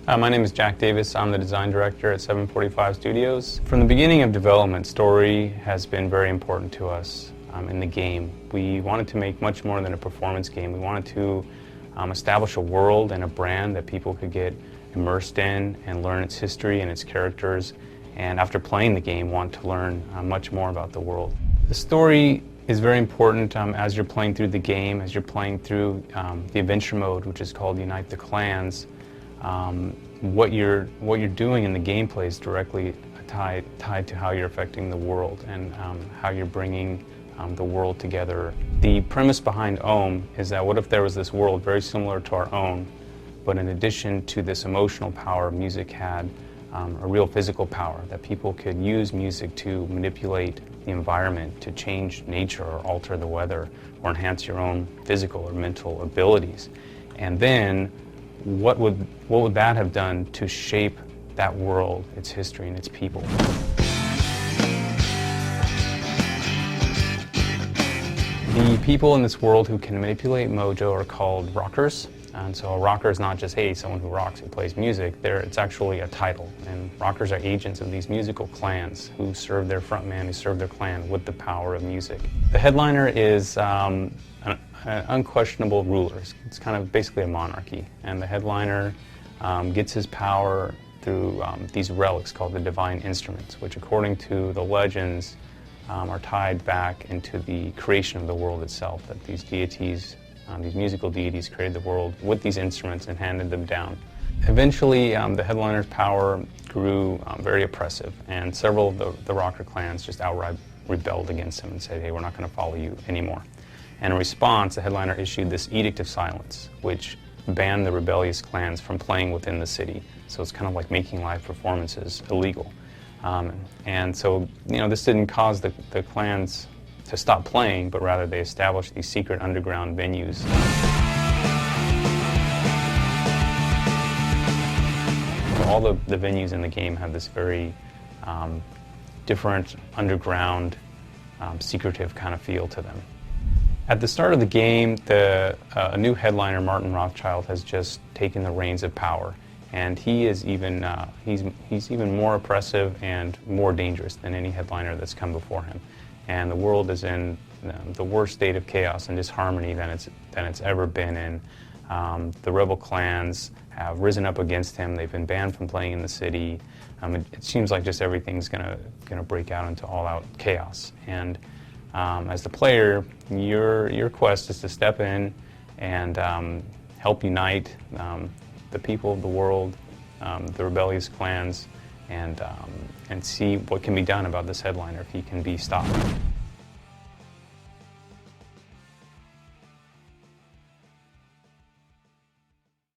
My name is Jack Davis. I'm the design director at 745 Studios. From the beginning of development, story has been very important to us in the game. We wanted to make much more than a performance game. We wanted to establish a world and a brand that people could get immersed in and learn its history and its characters, and after playing the game, want to learn much more about the world. The story is very important as you're playing through the game, as you're playing through the adventure mode, which is called Unite the Clans. What you're doing in the gameplay is directly tied to how you're affecting the world and how you're bringing the world together. The premise behind Ohm is that what if there was this world very similar to our own, but in addition to this emotional power, music had a real physical power, that people could use music to manipulate the environment, to change nature or alter the weather or enhance your own physical or mental abilities. And then what would that have done to shape that world, its history, and its people? The people in this world who can manipulate mojo are called rockers. And so a rocker is not just, hey, someone who rocks, who plays music. It's actually a title. And rockers are agents of these musical clans who serve their frontman, who serve their clan with the power of music. The headliner is an unquestionable ruler. It's kind of basically a monarchy. And the headliner gets his power through these relics called the divine instruments, which according to the legends are tied back into the creation of the world itself, that these deities, these musical deities created the world with these instruments and handed them down. Eventually, the headliner's power grew very oppressive, and several of the rocker clans just outright rebelled against him and said, hey, we're not going to follow you anymore. And in response, the headliner issued this edict of silence, which banned the rebellious clans from playing within the city. So it's kind of like making live performances illegal. And so, this didn't cause the clans to stop playing, but rather they established these secret underground venues. All the venues in the game have this very different underground, secretive kind of feel to them. At the start of the game, a new headliner, Martin Rothschild, has just taken the reins of power. And he is even, he's even more oppressive and more dangerous than any headliner that's come before him. And the world is in the worst state of chaos and disharmony than it's ever been in. The rebel clans have risen up against him. They've been banned from playing in the city. It seems like just everything's gonna break out into all-out chaos. And as the player, your quest is to step in and help unite the people of the world, the rebellious clans, and see what can be done about this headliner if he can be stopped.